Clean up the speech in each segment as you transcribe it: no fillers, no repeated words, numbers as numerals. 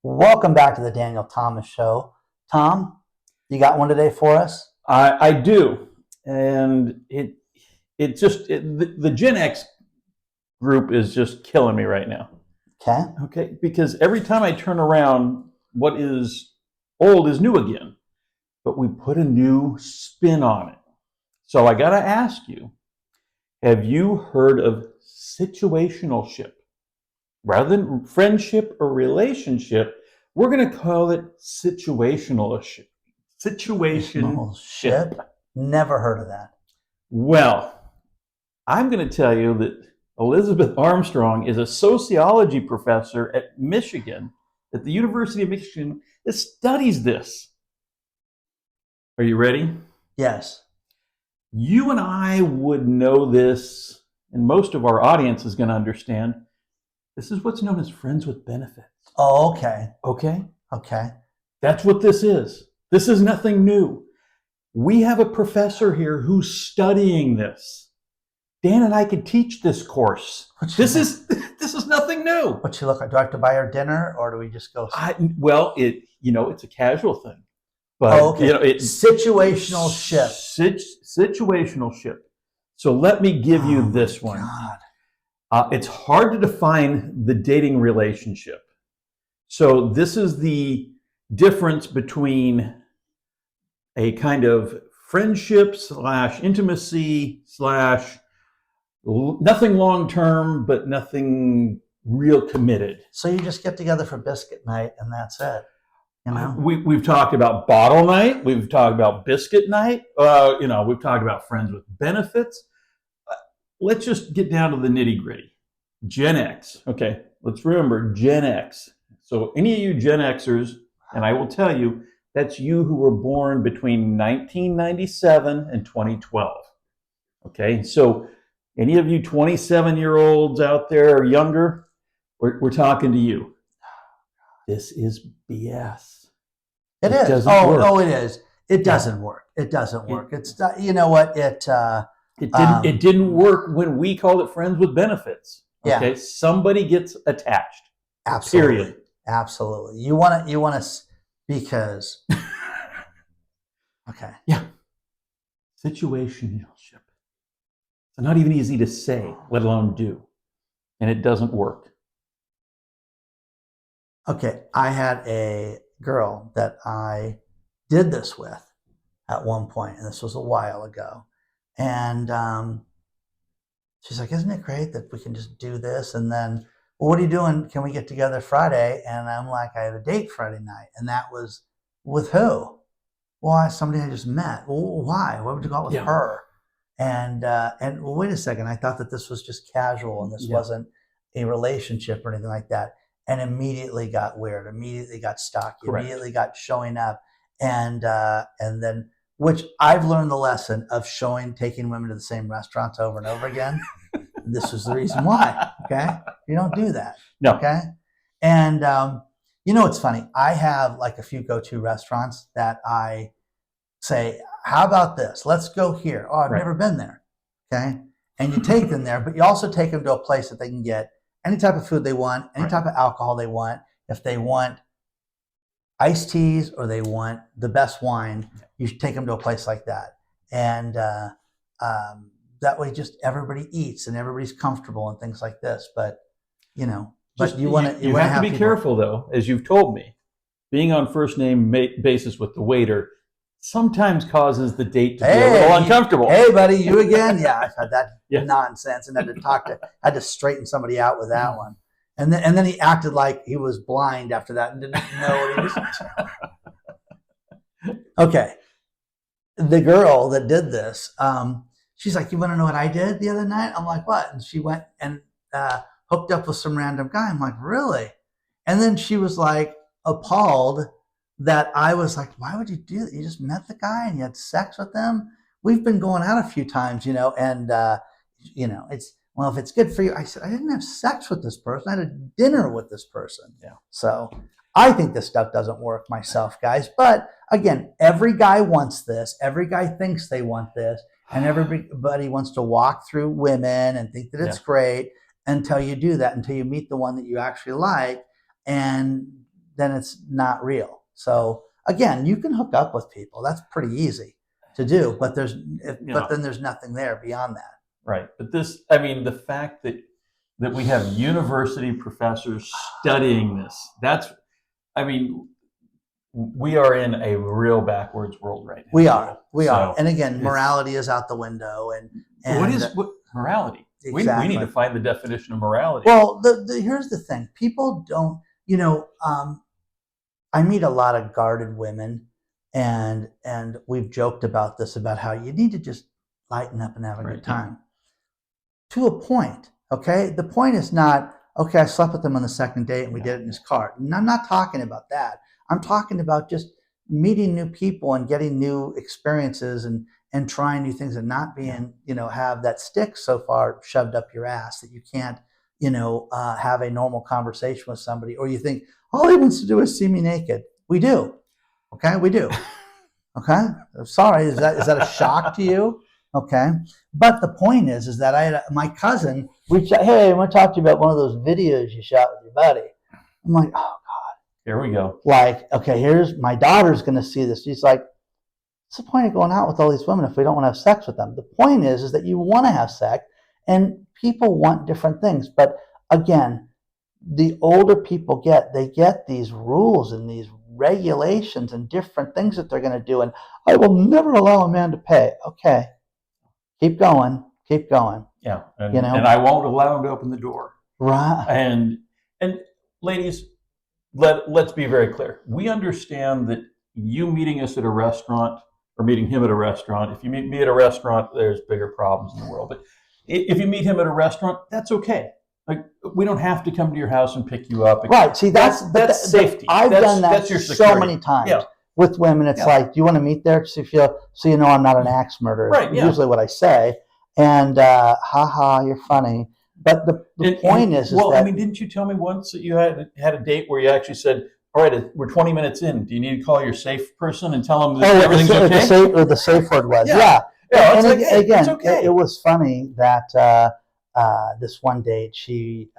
Welcome back to the Daniel Thomas Show. Tom, you got one today for us? I do, and the Gen X group is just killing me right now. Okay, because every time I turn around, what is old is new again, but we put a new spin on it. So I got to ask you, have you heard of situationship? Rather than friendship or relationship, we're going to call it situationship. Situationship. Never heard of that. Well, I'm going to tell you that Elizabeth Armstrong is a sociology professor at Michigan, at the University of Michigan, that studies this. Are you ready? Yes. You and I would know this, and most of our audience is going to understand. This is what's known as friends with benefits. Oh, okay. Okay. That's what this is. This is nothing new. We have a professor here who's studying this. Dan and I could teach this course. This is nothing new. What's she look like? Do I have to buy her dinner, or do we just go? It's a casual thing. But situationship. Situationship. So let me give you this one. God. It's hard to define the dating relationship. So this is the difference between a kind of friendship / intimacy / nothing long-term, but nothing real committed. So you just get together for biscuit night and that's it. You know? We've talked about bottle night. We've talked about biscuit night. We've talked about friends with benefits. Let's just get down to the nitty-gritty. Gen X. Okay, let's remember Gen X. So any of you Gen Xers, and I will tell you, that's you who were born between 1997 and 2012. Okay, so any of you 27-year-olds out there or younger, we're talking to you. This is BS. It is. It is. It doesn't work. It doesn't work. It's you know what it. It didn't work when we called it friends with benefits. Okay, yeah. Somebody gets attached. Absolutely. Period. Absolutely. You want to because. Okay. Yeah. Situationship. It's not even easy to say, let alone do, and it doesn't work. Okay, I had a girl that I did this with at one point, and this was a while ago. And she's like, isn't it great that we can just do this? And then, well, what are you doing? Can we get together Friday? And I'm like, I have a date Friday night. And that was with who? Well, somebody I just met. Well, why? Why would you go out with her? And well, wait a second. I thought that this was just casual and this wasn't a relationship or anything like that. And immediately got weird, immediately got stalky, immediately got showing up. And then, which I've learned the lesson of taking women to the same restaurants over and over again. This was the reason why, okay? You don't do that, okay? And, it's funny. I have like a few go-to restaurants that I say, how about this? Let's go here. Oh, I've never been there, okay? And you take them there, but you also take them to a place that they can get any type of food they want, any type of alcohol they want. If they want iced teas or they want the best wine, you should take them to a place like that. And that way just everybody eats and everybody's comfortable and things like this. But, you have to be careful, though, as you've told me. Being on first name basis with the waiter sometimes causes the date to be a little uncomfortable. Hey, buddy, you again? Yeah, I've had that nonsense and had to straighten somebody out with that one. And then he acted like he was blind after that and didn't know what he was. Okay. The girl that did this, she's like, you want to know what I did the other night? I'm like, what? And she went and hooked up with some random guy. I'm like, really? And then she was like appalled that I was like, why would you do that? You just met the guy and you had sex with him. We've been going out a few times, and it's, well, if it's good for you. I said, I didn't have sex with this person. I had a dinner with this person. Yeah. So I think this stuff doesn't work myself, guys. But again, every guy wants this. Every guy thinks they want this. And everybody wants to walk through women and think that it's great until you do that, until you meet the one that you actually like. And then it's not real. So again, you can hook up with people. That's pretty easy to do, but then there's nothing there beyond that. Right. But the fact that we have university professors studying this, we are in a real backwards world right now. We are. And again, morality is out the window. And what morality? Exactly. We need to find the definition of morality. Well, here's the thing. People don't, I meet a lot of guarded women, and we've joked about this, about how you need to just lighten up and have a good time. To a point, okay? The point is not, okay, I slept with him on the second date and we did it in his car. And I'm not talking about that. I'm talking about just meeting new people and getting new experiences and trying new things, and not being, have that stick so far shoved up your ass that you can't, have a normal conversation with somebody, or you think all he wants to do is see me naked. We do. Okay, we do. Okay, sorry, is that a shock to you? Okay, but the point is that I had my cousin reached out. Hey, I want to talk to you about one of those videos you shot with your buddy. I'm like, oh God. Here we go. Like, okay, here's my daughter's going to see this. She's like, what's the point of going out with all these women if we don't want to have sex with them? The point is that you want to have sex, and people want different things. But again, the older people they get these rules and these regulations and different things that they're going to do. And I will never allow a man to pay. Okay. Keep going. Yeah. And I won't allow him to open the door. Right. And ladies, let's be very clear. We understand that you meeting us at a restaurant or meeting him at a restaurant, if you meet me at a restaurant, there's bigger problems in the world. But if you meet him at a restaurant, that's okay. Like, we don't have to come to your house and pick you up. Right. See, that's safety. I've done that so many times with women. It's like, do you want to meet there so you know I'm not an axe murderer? Right. Yeah. Usually what I say. And you're funny. But the point is that, didn't you tell me once that you had a date where you actually said, all right, we're 20 minutes in. Do you need to call your safe person and tell them that everything's okay? The safe word was, Yeah, and again, it's okay. It was funny that this one date, she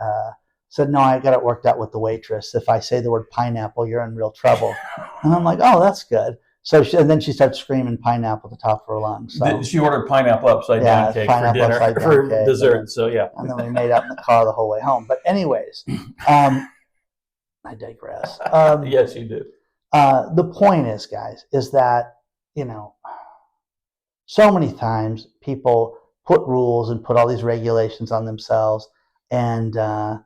said, no, I got it worked out with the waitress. If I say the word pineapple, you're in real trouble. And I'm like, oh, that's good. So then she started screaming pineapple at the top of her lungs. So she ordered pineapple upside down cake for dinner, for dessert. And then we made out in the car the whole way home. But anyways, I digress. Yes, you do. The point is, guys, is that, so many times people put rules and put all these regulations on themselves, and they're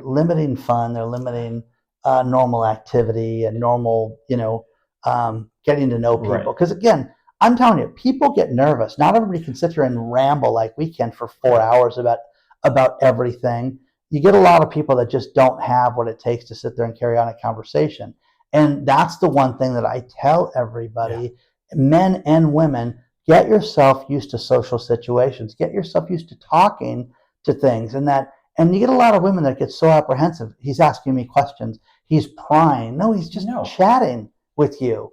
limiting fun, they're limiting normal activity and normal, getting to know people. Because again, I'm telling you, people get nervous. Not everybody can sit there and ramble like we can for 4 hours about everything. You get a lot of people that just don't have what it takes to sit there and carry on a conversation. And that's the one thing that I tell everybody, men and women, get yourself used to social situations. Get yourself used to talking to things. And you get a lot of women that get so apprehensive. He's asking me questions. He's prying. No, he's just chatting with you.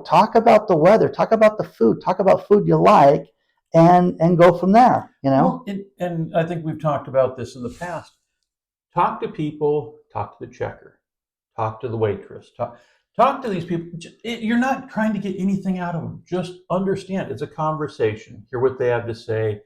Talk about the weather. Talk about the food. Talk about food you like. And go from there, Well, and I think we've talked about this in the past. Talk to people, talk to the checker, talk to the waitress, talk to these people. You're not trying to get anything out of them. Just understand it's a conversation. Hear what they have to say.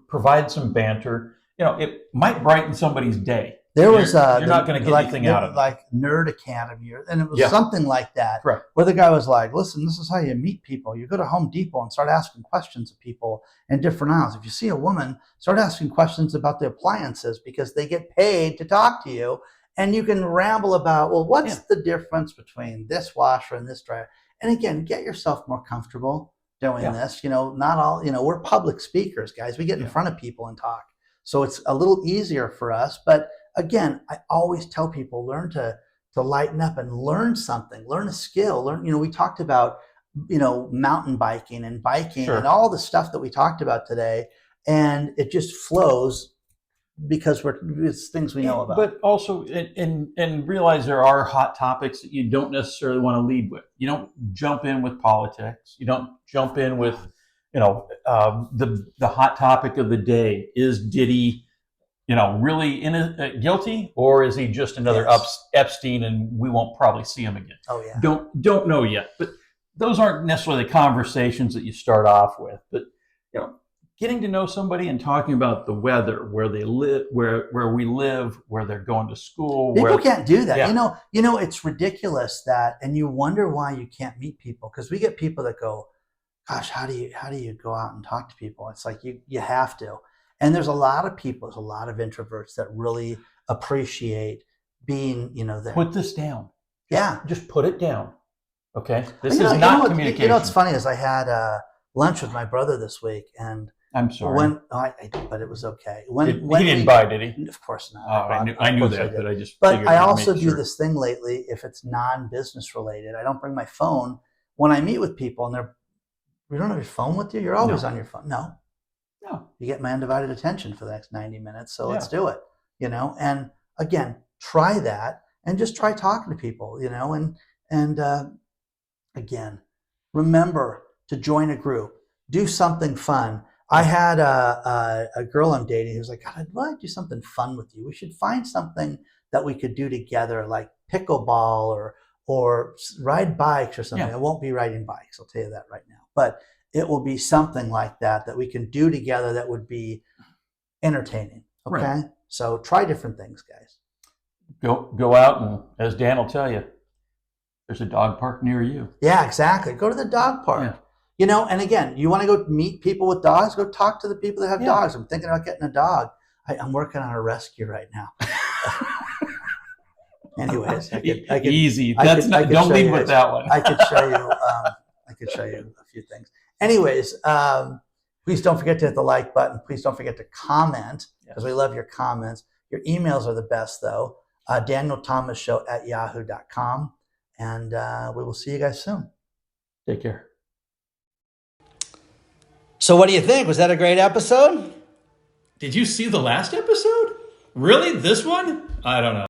Provide some banter. It might brighten somebody's day. There was you're not going to get anything out of it. Like Nerd Academy, and it was something like that. Correct. Where the guy was like, listen, this is how you meet people. You go to Home Depot and start asking questions of people in different aisles. If you see a woman, start asking questions about the appliances, because they get paid to talk to you. And you can ramble about, well, what's the difference between this washer and this dryer? And again, get yourself more comfortable doing this. Not all, we're public speakers, guys. We get in front of people and talk. So it's a little easier for us. But again, I always tell people, learn to lighten up and learn something, learn a skill. We talked about, mountain biking and biking and all the stuff that we talked about today. And it just flows because it's things we know about. But also, and realize there are hot topics that you don't necessarily want to lead with. You don't jump in with politics. You don't jump in with, the hot topic of the day. Is Diddy, really guilty, or is he just another Epstein and we won't probably see him again? Oh yeah. Don't know yet, but those aren't necessarily the conversations that you start off with. But getting to know somebody and talking about the weather, where they live, where we live, where they're going to school. People can't do that. Yeah. It's ridiculous and you wonder why you can't meet people, because we get people that go, gosh, how do you go out and talk to people? It's like you have to. And there's a lot of people, there's a lot of introverts that really appreciate being, there. Put this down. Yeah. Just put it down. Okay. This is not communication. What's funny is I had lunch with my brother this week, and I'm sorry. But it was okay. He didn't buy, did he? Of course not. Oh, I knew that, but I just. But I also do this thing lately. If it's non-business related, I don't bring my phone when I meet with people, and you don't have your phone with you. You're always on your phone. No. You get my undivided attention for the next 90 minutes. So let's do it. And again, try that and just try talking to people. And again, remember to join a group, do something fun. I had a girl I'm dating who's like, God, I'd like to do something fun with you. We should find something that we could do together, like pickleball or ride bikes or something. Yeah. I won't be riding bikes, I'll tell you that right now. But it will be something like that we can do together that would be entertaining. Okay? Right. So try different things, guys. Go out, and as Dan will tell you, there's a dog park near you. Yeah, exactly. Go to the dog park. Yeah. And again, you want to go meet people with dogs, go talk to the people that have dogs. I'm thinking about getting a dog. I'm working on a rescue right now. Anyways, I could easy. Don't lead with that one. I could show you. I could show you a few things. Anyways, please don't forget to hit the like button. Please don't forget to comment, because we love your comments. Your emails are the best, though. DanielThomasShow@yahoo.com. And we will see you guys soon. Take care. So what do you think? Was that a great episode? Did you see the last episode? Really? This one? I don't know.